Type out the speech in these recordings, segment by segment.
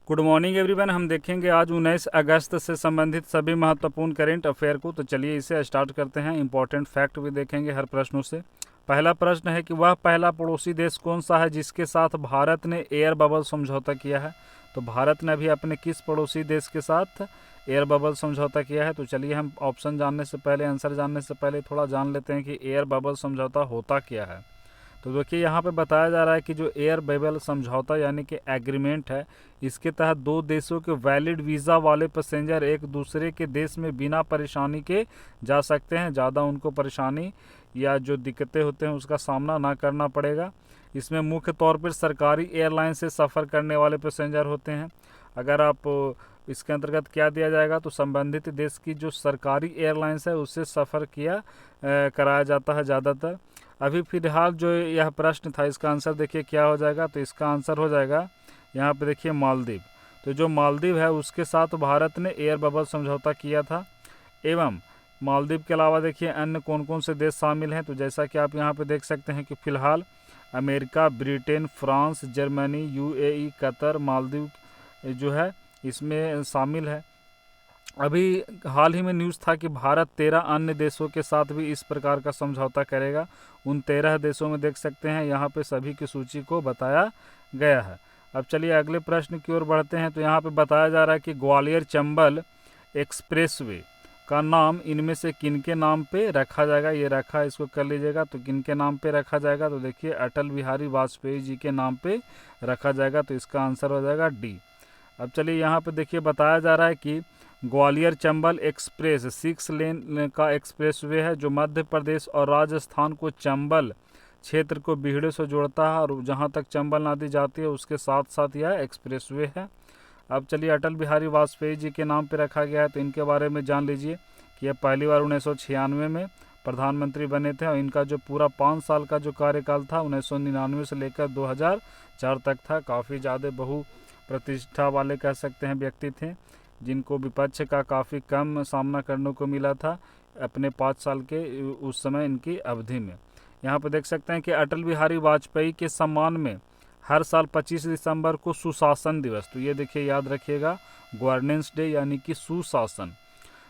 Good morning everyone. हम देखेंगे आज 19 अगस्त से संबंधित सभी महत्वपूर्ण करेंट अफेयर को। तो चलिए इसे स्टार्ट करते हैं। इंपॉर्टेंट फैक्ट भी देखेंगे हर प्रश्नों से। पहला प्रश्न है कि वह पहला पड़ोसी देश कौन सा है जिसके साथ भारत ने एयर बबल समझौता किया है। तो भारत ने अभी अपने किस पड़ोसी देश के साथ एयर बबल समझौता किया है। तो चलिए हम ऑप्शन जानने से पहले, आंसर जानने से पहले थोड़ा जान लेते हैं कि एयर बबल समझौता होता क्या है। तो देखिए यहाँ पे बताया जा रहा है कि जो एयर बबल समझौता यानी कि एग्रीमेंट है, इसके तहत दो देशों के वैलिड वीज़ा वाले पैसेंजर एक दूसरे के देश में बिना परेशानी के जा सकते हैं। ज़्यादा उनको परेशानी या जो दिक्कतें होते हैं उसका सामना ना करना पड़ेगा। इसमें मुख्य तौर पर सरकारी एयरलाइन से सफ़र करने वाले पैसेंजर होते हैं। अगर आप इसके अंतर्गत क्या दिया जाएगा तो संबंधित देश की जो सरकारी एयरलाइंस है उससे सफ़र कराया जाता है ज़्यादातर। अभी फ़िलहाल जो यह प्रश्न था इसका आंसर देखिए क्या हो जाएगा। तो इसका आंसर हो जाएगा यहाँ पे देखिए मालदीव। तो जो मालदीव है उसके साथ भारत ने एयर बबल समझौता किया था। एवं मालदीव के अलावा देखिए अन्य कौन कौन से देश शामिल हैं। तो जैसा कि आप यहाँ पे देख सकते हैं कि फ़िलहाल America, Britain, France, Germany, UAE, Qatar, Maldives जो है इसमें शामिल है। अभी हाल ही में न्यूज़ था कि भारत 13 अन्य देशों के साथ भी इस प्रकार का समझौता करेगा। उन 13 देशों में देख सकते हैं यहाँ पे सभी की सूची को बताया गया है। अब चलिए अगले प्रश्न की ओर बढ़ते हैं। तो यहाँ पे बताया जा रहा है कि ग्वालियर चंबल एक्सप्रेसवे का नाम इनमें से किनके नाम पे रखा जाएगा। ये रखा, इसको कर लीजिएगा। तो किनके नाम पे रखा जाएगा तो देखिए अटल बिहारी वाजपेयी जी के नाम पे रखा जाएगा। तो इसका आंसर हो जाएगा डी। अब चलिए यहाँ पे देखिए बताया जा रहा है कि ग्वालियर चंबल एक्सप्रेस 6 लेन का एक्सप्रेसवे है जो मध्य प्रदेश और राजस्थान को चंबल क्षेत्र को बीहड़ से जोड़ता है और जहाँ तक चंबल नदी जाती है उसके साथ साथ यह एक्सप्रेसवे है। अब चलिए अटल बिहारी वाजपेयी जी के नाम पर रखा गया है। तो इनके बारे में जान लीजिए कि यह पहली बार 1996 में प्रधानमंत्री बने थे और इनका जो पूरा 5 साल का जो कार्यकाल था 1999 से लेकर 2004 तक था। काफ़ी ज़्यादा बहु प्रतिष्ठा वाले कह सकते हैं व्यक्ति थे जिनको विपक्ष का काफ़ी कम सामना करने को मिला था अपने 5 साल के उस समय इनकी अवधि में। यहाँ पर देख सकते हैं कि अटल बिहारी वाजपेयी के सम्मान में हर साल 25 दिसंबर को सुशासन दिवस, तो ये देखिए याद रखिएगा, गवर्नेंस डे यानी कि सुशासन।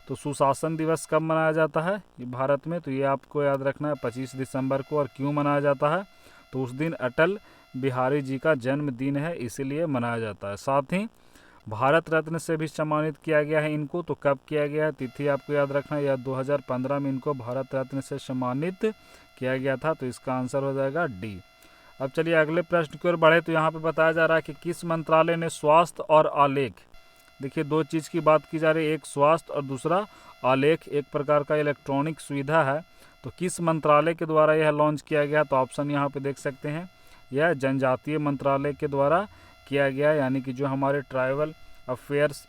तो सुशासन दिवस कब मनाया जाता है ये भारत में, तो ये आपको याद रखना है 25 दिसंबर को। और क्यों मनाया जाता है तो उस दिन अटल बिहारी जी का जन्मदिन है इसीलिए मनाया जाता है। साथ ही भारत रत्न से भी सम्मानित किया गया है इनको। तो कब किया गया है तिथि आपको याद रखना है, या 2015 में इनको भारत रत्न से सम्मानित किया गया था। तो इसका आंसर हो जाएगा डी। अब चलिए अगले प्रश्न की ओर बढ़े। तो यहाँ पे बताया जा रहा है कि किस मंत्रालय ने स्वास्थ्य और आलेख, देखिए दो चीज़ की बात की जा रही है, एक स्वास्थ्य और दूसरा आलेख, एक प्रकार का इलेक्ट्रॉनिक सुविधा है। तो किस मंत्रालय के द्वारा यह लॉन्च किया गया। तो ऑप्शन यहाँ पे देख सकते हैं, यह जनजातीय मंत्रालय के द्वारा किया गया है, यानी कि जो हमारे ट्राइबल अफेयर्स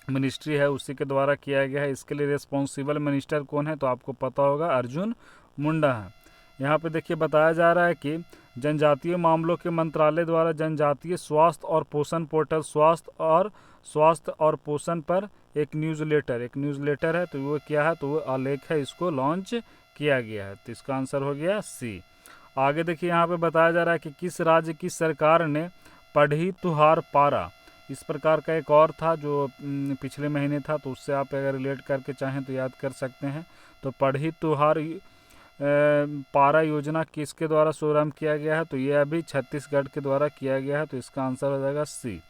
मिनिस्ट्री है उसी के द्वारा किया गया है। इसके लिए रिस्पॉन्सिबल मिनिस्टर कौन है तो आपको पता होगा, अर्जुन मुंडा है। यहाँ पे देखिए बताया जा रहा है कि जनजातीय मामलों के मंत्रालय द्वारा जनजातीय स्वास्थ्य और पोषण पोर्टल स्वास्थ्य और पोषण पर एक न्यूज़लेटर है। तो वो क्या है तो वो आलेख है, इसको लॉन्च किया गया है। तो इसका आंसर हो गया सी। आगे देखिए यहाँ पे बताया जा रहा है कि किस राज्य की सरकार ने पढ़ी तुहार पारा, इस प्रकार का एक और था जो पिछले महीने था, तो उससे आप अगर रिलेट करके चाहें तो याद कर सकते हैं। तो पढ़ी तुहार पारा योजना किसके द्वारा शुभारंभ किया गया है तो ये अभी छत्तीसगढ़ के द्वारा किया गया है। तो इसका आंसर हो जाएगा सी।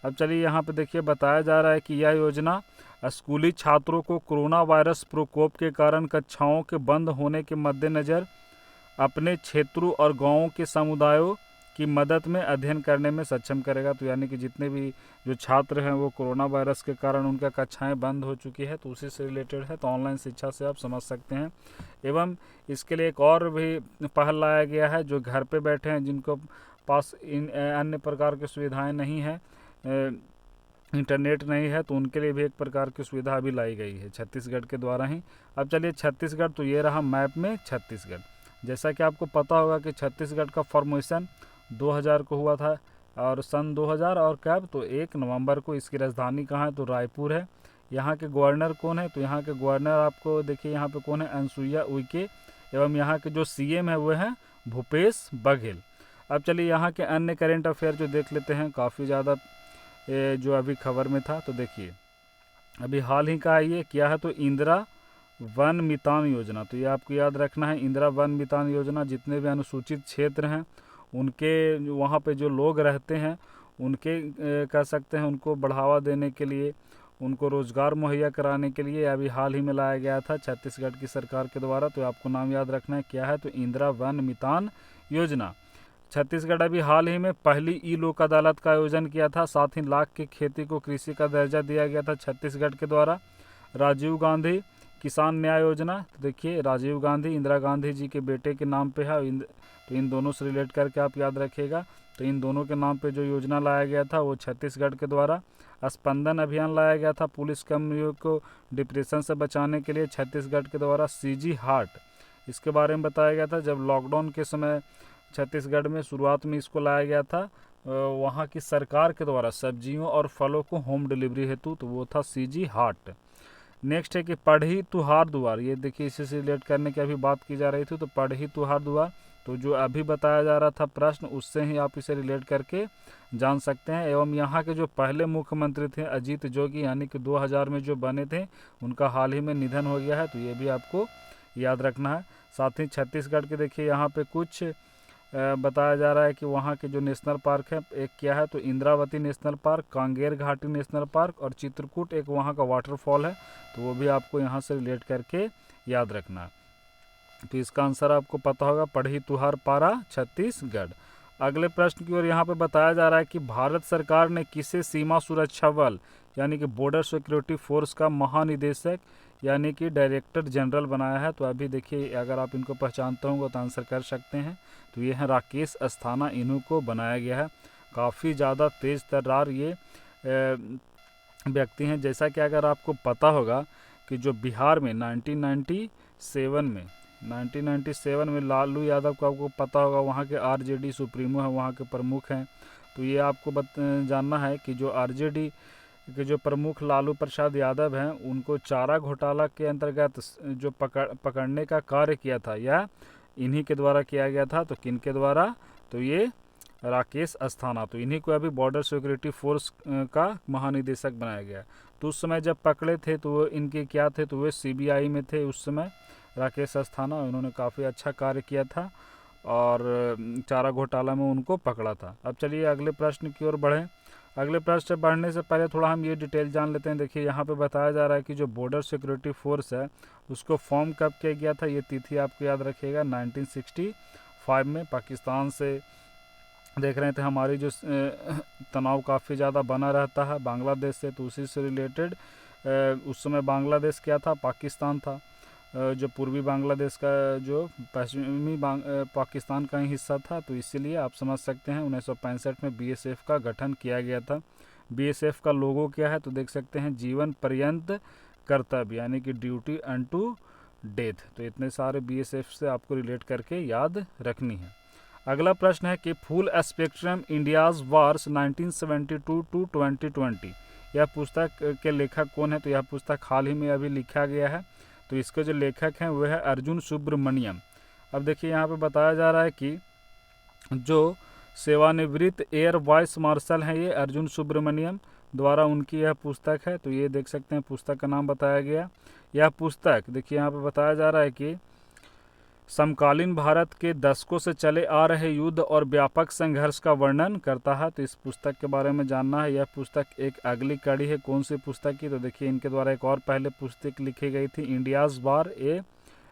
अब चलिए यहाँ पे देखिए बताया जा रहा है कि यह योजना स्कूली छात्रों को कोरोना वायरस प्रकोप के कारण कक्षाओं के बंद होने के मद्देनज़र अपने क्षेत्रों और गांवों के समुदायों की मदद में अध्ययन करने में सक्षम करेगा। तो यानी कि जितने भी जो छात्र हैं वो कोरोना वायरस के कारण उनका कक्षाएं बंद हो चुकी है तो उसी से रिलेटेड है। तो ऑनलाइन शिक्षा से आप समझ सकते हैं। एवं इसके लिए एक और भी पहल लाया गया है, जो घर पे बैठे हैं जिनको पास इन अन्य प्रकार की सुविधाएं नहीं है, इंटरनेट नहीं है, तो उनके लिए भी एक प्रकार की सुविधा अभी लाई गई है छत्तीसगढ़ के द्वारा ही। अब चलिए छत्तीसगढ़, तो ये रहा मैप में छत्तीसगढ़। जैसा कि आपको पता होगा कि छत्तीसगढ़ का फॉर्मेशन 2000 को हुआ था और सन 2000 और कब तो 1 नवंबर को। इसकी राजधानी कहाँ है तो रायपुर है। यहाँ के गवर्नर कौन है तो यहाँ के गवर्नर आपको देखिए यहाँ पे कौन है, अनसुईया उइके। एवं यहाँ के जो सीएम है वो हैं भूपेश बघेल। अब चलिए यहाँ के अन्य करेंट अफेयर जो देख लेते हैं, काफ़ी ज़्यादा जो अभी खबर में था। तो देखिए अभी हाल ही का ये क्या है, तो इंदिरा वन मितान योजना, तो ये आपको याद रखना है। इंदिरा वन मितान योजना जितने भी अनुसूचित क्षेत्र हैं उनके वहाँ पे जो लोग रहते हैं उनके कह सकते हैं उनको बढ़ावा देने के लिए, उनको रोज़गार मुहैया कराने के लिए अभी हाल ही में लाया गया था छत्तीसगढ़ की सरकार के द्वारा। तो आपको नाम याद रखना है क्या है, तो इंदिरा वन मितान योजना। छत्तीसगढ़ अभी हाल ही में पहली ई लोक अदालत का आयोजन किया था। साथ ही लाख की खेती को कृषि का दर्जा दिया गया था छत्तीसगढ़ के द्वारा। राजीव गांधी किसान न्याय योजना, तो देखिए राजीव गांधी इंदिरा गांधी जी के बेटे के नाम पे है, तो इन दोनों से रिलेट करके आप याद रखिएगा। तो इन दोनों के नाम पे जो योजना लाया गया था वो छत्तीसगढ़ के द्वारा। स्पंदन अभियान लाया गया था पुलिस कर्मियों को डिप्रेशन से बचाने के लिए छत्तीसगढ़ के द्वारा। सीजी हार्ट, इसके बारे में बताया गया था जब लॉकडाउन के समय छत्तीसगढ़ में शुरुआत में इसको लाया गया था वहाँ की सरकार के द्वारा सब्जियों और फलों को होम डिलीवरी हेतु, तो वो था सीजी हार्ट। नेक्स्ट है कि पढ़ी तुहार दुआर, ये देखिए इसी से रिलेट करने की अभी बात की जा रही थी। तो पढ़ी तुहार दुआर, तो जो अभी बताया जा रहा था प्रश्न उससे ही आप इसे रिलेट करके जान सकते हैं। एवं यहाँ के जो पहले मुख्यमंत्री थे अजीत जोगी, यानी कि 2000 में जो बने थे, उनका हाल ही में निधन हो गया है, तो ये भी आपको याद रखना है। साथ ही छत्तीसगढ़ के देखिए यहाँ पे कुछ बताया जा रहा है कि वहाँ के जो नेशनल पार्क है, एक क्या है, तो इंद्रावती नेशनल पार्क, कांगेर घाटी नेशनल पार्क और चित्रकूट एक वहाँ का वाटरफॉल है, तो वो भी आपको यहाँ से रिलेट करके याद रखना है। तो इसका आंसर आपको पता होगा, पढ़ी तुहार पारा छत्तीसगढ़। अगले प्रश्न की ओर यहाँ पे बताया जा रहा है कि भारत सरकार ने किसे सीमा सुरक्षा बल यानी कि बॉर्डर सिक्योरिटी फोर्स का महानिदेशक यानी कि डायरेक्टर जनरल बनाया है। तो अभी देखिए अगर आप इनको पहचानते होंगे तो आंसर कर सकते हैं। तो ये है राकेश अस्थाना, इन्हों को बनाया गया है। काफ़ी ज़्यादा तेज़ तर्रार ये व्यक्ति हैं। जैसा कि अगर आपको पता होगा कि जो बिहार में 1997 में लालू यादव को आपको पता होगा, वहाँ के आरजेडी सुप्रीमो हैं, वहाँ के प्रमुख हैं। तो ये आपको जानना है कि जो आरजेडी के जो प्रमुख लालू प्रसाद यादव हैं उनको चारा घोटाला के अंतर्गत जो पकड़ने का कार्य किया था यह इन्हीं के द्वारा किया गया था। तो किन के द्वारा, तो ये राकेश अस्थाना, तो इन्हीं को अभी बॉर्डर सिक्योरिटी फोर्स का महानिदेशक बनाया गया। तो उस समय जब पकड़े थे तो वो इनके क्या थे, तो वे सीबीआई में थे उस समय राकेश अस्थाना। उन्होंने काफ़ी अच्छा कार्य किया था और चारा घोटाला में उनको पकड़ा था। अब चलिए अगले प्रश्न की ओर बढ़ें। अगले प्रश्न से बढ़ने से पहले थोड़ा हम ये डिटेल जान लेते हैं। देखिए यहाँ पे बताया जा रहा है कि जो बॉर्डर सिक्योरिटी फोर्स है उसको फॉर्म कब किया गया था, ये तिथि आपको याद रखिएगा 1965 में। पाकिस्तान से देख रहे थे हमारी जो तनाव काफ़ी ज़्यादा बना रहता है बांग्लादेश से, तो उसी से रिलेटेड उस समय बांग्लादेश क्या था, पाकिस्तान था। जो पूर्वी बांग्लादेश का जो पश्चिमी पाकिस्तान का ही हिस्सा था। तो इसीलिए आप समझ सकते हैं 1965 में बीएसएफ का गठन किया गया था। बीएसएफ का लोगो क्या है, तो देख सकते हैं जीवन पर्यंत कर्तव्य यानी कि ड्यूटी अनटू डेथ। तो इतने सारे बीएसएफ से आपको रिलेट करके याद रखनी है। अगला प्रश्न है कि full spectrum India's wars 1972 to 2020, यह पुस्तक के लेखक कौन है, तो यह पुस्तक हाल ही में अभी लिखा गया है। तो इसके जो लेखक हैं वह है अर्जुन सुब्रमण्यम। अब देखिए यहाँ पे बताया जा रहा है कि जो सेवानिवृत्त एयर वाइस मार्शल हैं ये अर्जुन सुब्रमण्यम द्वारा उनकी यह पुस्तक है। तो ये देख सकते हैं पुस्तक का नाम बताया गया। यह पुस्तक देखिए यहाँ पे बताया जा रहा है कि समकालीन भारत के दशकों से चले आ रहे युद्ध और व्यापक संघर्ष का वर्णन करता है। तो इस पुस्तक के बारे में जानना है। यह पुस्तक एक अगली कड़ी है कौन सी पुस्तक की, तो देखिए इनके द्वारा एक और पहले पुस्तक लिखी गई थी, India's war a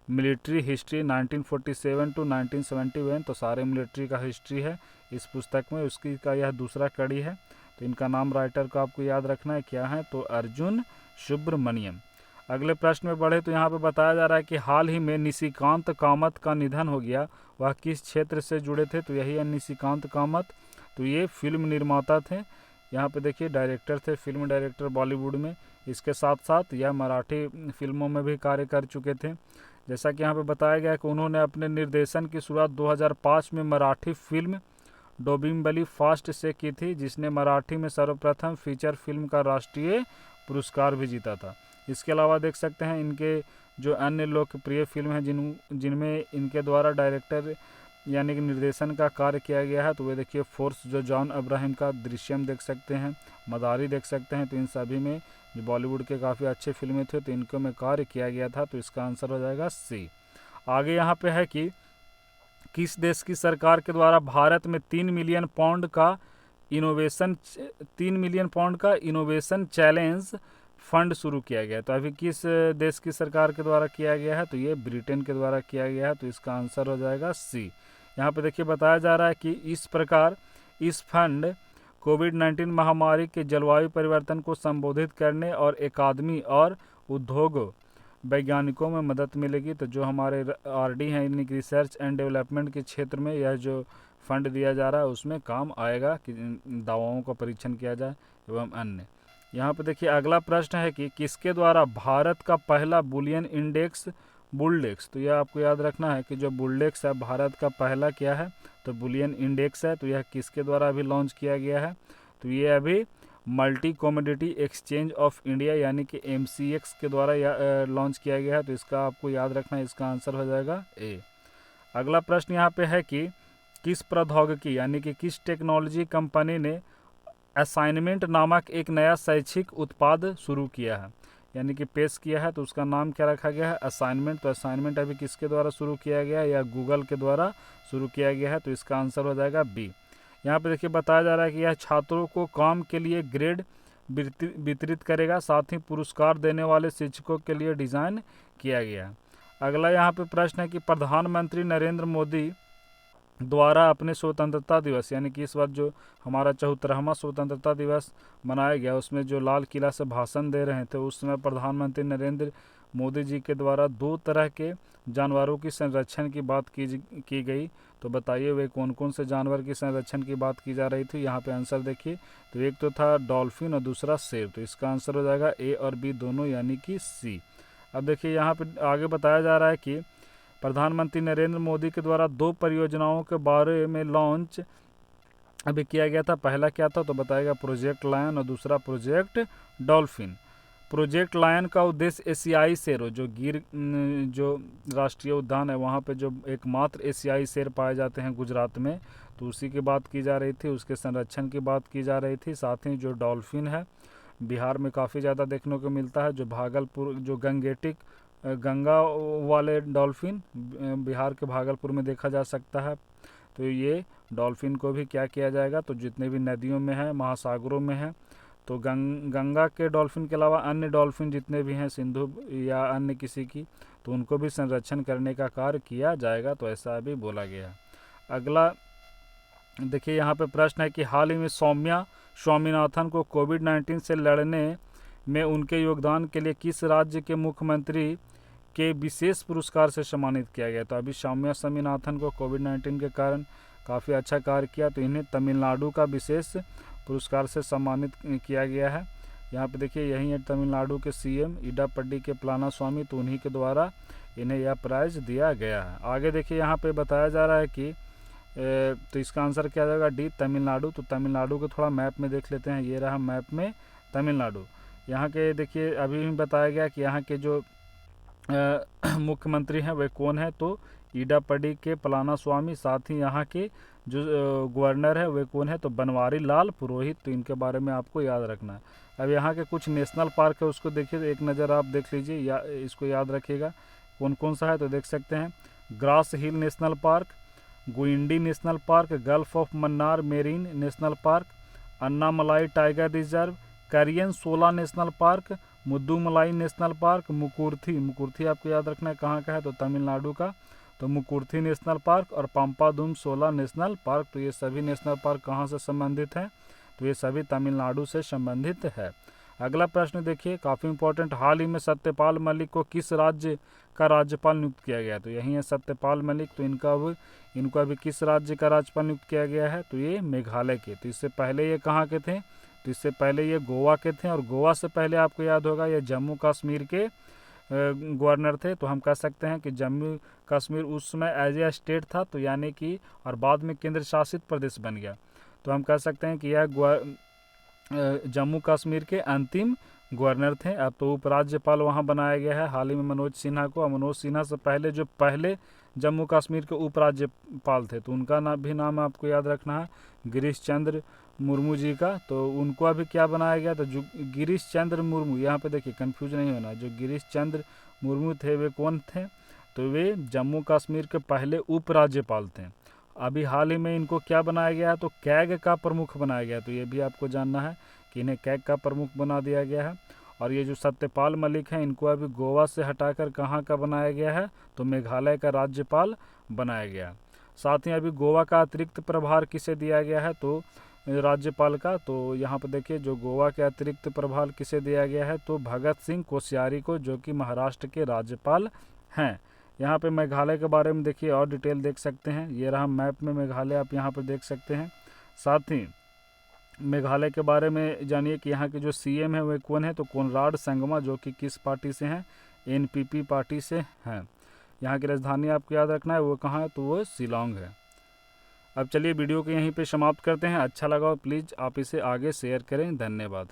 military history 1947 to 1971। तो सारे मिलिट्री का हिस्ट्री है इस पुस्तक में, उसकी का यह दूसरा कड़ी है। तो इनका नाम राइटर को आपको याद रखना है क्या है, तो अर्जुन सुब्रमण्यम। अगले प्रश्न में बढ़े तो यहाँ पे बताया जा रहा है कि हाल ही में निशिकांत कामत का निधन हो गया, वह किस क्षेत्र से जुड़े थे, तो यही है निशिकांत कामत। तो ये फिल्म निर्माता थे, यहाँ पे देखिए डायरेक्टर थे, फिल्म डायरेक्टर बॉलीवुड में। इसके साथ साथ यह मराठी फिल्मों में भी कार्य कर चुके थे। जैसा कि यहाँ पे बताया गया है कि उन्होंने अपने निर्देशन की शुरुआत 2005 में मराठी फिल्म डोंबिवली फास्ट से की थी, जिसने मराठी में सर्वप्रथम फीचर फिल्म का राष्ट्रीय पुरस्कार भी जीता था। इसके अलावा देख सकते हैं इनके जो अन्य लोकप्रिय फिल्म हैं जिनमें इनके द्वारा डायरेक्टर यानी कि निर्देशन का कार्य किया गया है, तो वे देखिए फोर्स जो जॉन अब्राहम का, दृश्यम देख सकते हैं, मदारी देख सकते हैं। तो इन सभी में जो बॉलीवुड के काफ़ी अच्छे फिल्में थे तो इनको में कार्य किया गया था, तो इसका आंसर हो जाएगा सी। आगे यहाँ पे है कि किस देश की सरकार के द्वारा भारत में 3 मिलियन पाउंड का इनोवेशन चैलेंज फंड शुरू किया गया। तो अभी किस देश की सरकार के द्वारा किया गया है, तो ये ब्रिटेन के द्वारा किया गया है, तो इसका आंसर हो जाएगा सी। यहाँ पे देखिए बताया जा रहा है कि इस प्रकार इस फंड कोविड-19 महामारी के जलवायु परिवर्तन को संबोधित करने और अकादमी और उद्योग वैज्ञानिकों में मदद मिलेगी। तो जो हमारे आरडी हैं, यानी कि रिसर्च एंड डेवलपमेंट के क्षेत्र में यह जो फंड दिया जा रहा है उसमें काम आएगा कि दवाओं का परीक्षण किया जाए एवं अन्य। यहाँ पे देखिए अगला प्रश्न है कि किसके द्वारा भारत का पहला बुलियन इंडेक्स बुलडेक्स, तो यह आपको याद रखना है कि जो बुलडेक्स है भारत का पहला क्या है, तो बुलियन इंडेक्स है। तो यह किसके द्वारा अभी लॉन्च किया गया है, तो ये अभी multi commodity exchange of India यानी कि MCX के द्वारा लॉन्च किया गया है। तो इसका आपको याद रखना है, इसका आंसर हो जाएगा ए। अगला प्रश्न यहाँ पे है कि किस प्रौद्योगिकी यानी कि किस टेक्नोलॉजी कंपनी ने असाइनमेंट नामक एक नया शैक्षिक उत्पाद शुरू किया है, यानी कि पेश किया है। तो उसका नाम क्या रखा गया है, असाइनमेंट। तो असाइनमेंट अभी किसके द्वारा शुरू किया गया है, या गूगल के द्वारा शुरू किया गया है, तो इसका आंसर हो जाएगा बी। यहाँ पे देखिए बताया जा रहा है कि यह छात्रों को काम के लिए ग्रेड वितरित करेगा, साथ ही पुरस्कार देने वाले शिक्षकों के लिए डिज़ाइन किया गया है। अगला यहाँ पे प्रश्न है कि प्रधानमंत्री नरेंद्र मोदी द्वारा अपने स्वतंत्रता दिवस, यानी कि इस बार जो हमारा 74वां स्वतंत्रता दिवस मनाया गया उसमें जो लाल किला से भाषण दे रहे थे, उस समय प्रधानमंत्री नरेंद्र मोदी जी के द्वारा 2 तरह के जानवरों की संरक्षण की बात की गई। तो बताइए वे कौन कौन से जानवर की संरक्षण की बात की जा रही थी। यहाँ पे आंसर देखिए, तो एक तो था डॉल्फिन और दूसरा शेर। तो इसका आंसर हो जाएगा ए और बी दोनों, यानी कि सी। अब देखिए यहाँ पे आगे बताया जा रहा है कि प्रधानमंत्री नरेंद्र मोदी के द्वारा 2 परियोजनाओं के बारे में लॉन्च अभी किया गया था। पहला क्या था, तो बताएगा प्रोजेक्ट लायन और दूसरा प्रोजेक्ट डॉल्फिन। प्रोजेक्ट लायन का उद्देश्य एशियाई शेरों, जो गिर जो राष्ट्रीय उद्यान है वहाँ पे जो एकमात्र एशियाई शेर पाए जाते हैं गुजरात में, तो उसी की बात की जा रही थी, उसके संरक्षण की बात की जा रही थी। साथ ही जो डॉल्फिन है बिहार में काफ़ी ज़्यादा देखने को मिलता है, जो भागलपुर जो गंगा वाले डॉल्फिन बिहार के भागलपुर में देखा जा सकता है। तो ये डॉल्फिन को भी क्या किया जाएगा, तो जितने भी नदियों में है, महासागरों में है, तो गंगा के डॉल्फिन के अलावा अन्य डॉल्फिन जितने भी हैं सिंधु या अन्य किसी की, तो उनको भी संरक्षण करने का कार्य किया जाएगा। तो ऐसा अभी बोला गया है। अगला देखिए यहाँ पे प्रश्न है कि हाल ही में सौम्या स्वामीनाथन को कोविड-19 से लड़ने में उनके योगदान के लिए किस राज्य के मुख्यमंत्री के विशेष पुरस्कार से सम्मानित किया गया। तो अभी सौम्या स्वामीनाथन को कोविड-19 के कारण काफ़ी अच्छा कार्य किया, तो इन्हें तमिलनाडु का विशेष पुरस्कार से सम्मानित किया गया है। यहाँ पे देखिए यही है तमिलनाडु के CM इडापड्डी के पलानास्वामी, तो उन्हीं के द्वारा इन्हें यह प्राइज़ दिया गया है। आगे देखिए यहाँ पे बताया जा रहा है कि तो इसका आंसर क्या जाएगा, डी तमिलनाडु। तो तमिलनाडु को थोड़ा मैप में देख लेते हैं, ये रहा मैप में तमिलनाडु। यहाँ के देखिए अभी भी बताया गया कि यहाँ के जो मुख्यमंत्री हैं वे कौन है, तो इडापड्डी के पलानास्वामी। साथ ही यहाँ के जो गवर्नर है वे कौन है, तो बनवारी लाल पुरोहित। तो इनके बारे में आपको याद रखना है। अब यहाँ के कुछ नेशनल पार्क है उसको देखिए, एक नज़र आप देख लीजिए, या इसको याद रखिएगा कौन कौन सा है। तो देख सकते हैं grass hill national park, Guindy national park, gulf of Mannar marine national park, Anamalai tiger reserve, Karian Shola national park, Mudumalai national park, Mukurthi आपको याद रखना है कहाँ का है, तो तमिलनाडु का, तो मुकुर्थी नेशनल पार्क, और पंपादुम सोला नेशनल पार्क। तो ये सभी नेशनल पार्क कहाँ से संबंधित हैं, तो ये सभी तमिलनाडु से संबंधित है। अगला प्रश्न देखिए काफ़ी इंपॉर्टेंट, हाल ही में सत्यपाल मलिक को किस राज्य का राज्यपाल नियुक्त किया गया। तो यही है सत्यपाल मलिक। तो इनको अभी किस राज्य का राज्यपाल नियुक्त किया गया है, तो ये मेघालय के। तो इससे पहले ये कहाँ के थे, तो इससे पहले ये गोवा के थे, और गोवा से पहले आपको याद होगा ये जम्मू कश्मीर के गवर्नर थे। तो हम कह सकते हैं कि जम्मू कश्मीर उस समय एज ए स्टेट था, तो यानी कि और बाद में केंद्र शासित प्रदेश बन गया। तो हम कह सकते हैं कि यह जम्मू कश्मीर के अंतिम गवर्नर थे। अब तो उपराज्यपाल वहाँ बनाया गया है हाल ही में मनोज सिन्हा को। और मनोज सिन्हा से पहले जो पहले जम्मू कश्मीर के उपराज्यपाल थे तो उनका भी नाम आपको याद रखना है, गिरीश चंद्र मुर्मू जी का। तो उनको अभी क्या बनाया गया, तो जो गिरीश चंद्र मुर्मू, यहाँ पे देखिए कंफ्यूज नहीं होना, जो गिरीश चंद्र मुर्मू थे वे कौन थे, तो वे जम्मू कश्मीर के पहले उपराज्यपाल थे। अभी हाल ही में इनको क्या बनाया गया है, तो कैग का प्रमुख बनाया गया। तो ये भी आपको जानना है कि इन्हें कैग का प्रमुख बना दिया गया है। और ये जो सत्यपाल मलिक हैं इनको अभी गोवा से हटाकर कहाँ का बनाया गया है, तो मेघालय का राज्यपाल बनाया गया। साथ ही अभी गोवा का अतिरिक्त प्रभार किसे दिया गया है, तो राज्यपाल का। तो यहाँ पर देखिए जो गोवा के अतिरिक्त प्रभार किसे दिया गया है, तो भगत सिंह कोश्यारी को, जो कि महाराष्ट्र के राज्यपाल हैं। यहाँ पे मेघालय के बारे में देखिए और डिटेल देख सकते हैं, ये रहा मैप में मेघालय, आप यहाँ पर देख सकते हैं। साथ ही मेघालय के बारे में जानिए कि यहाँ के जो सीएम है वे कौन है, तो कोनराड संगमा, जो कि किस पार्टी से हैं, एनपीपी पार्टी से हैं। यहाँ की राजधानी आपको याद रखना है वो कहाँ है, तो वो शिलोंग है। अब चलिए वीडियो को यहीं पे समाप्त करते हैं। अच्छा लगा हो प्लीज़ आप इसे आगे शेयर करें। धन्यवाद।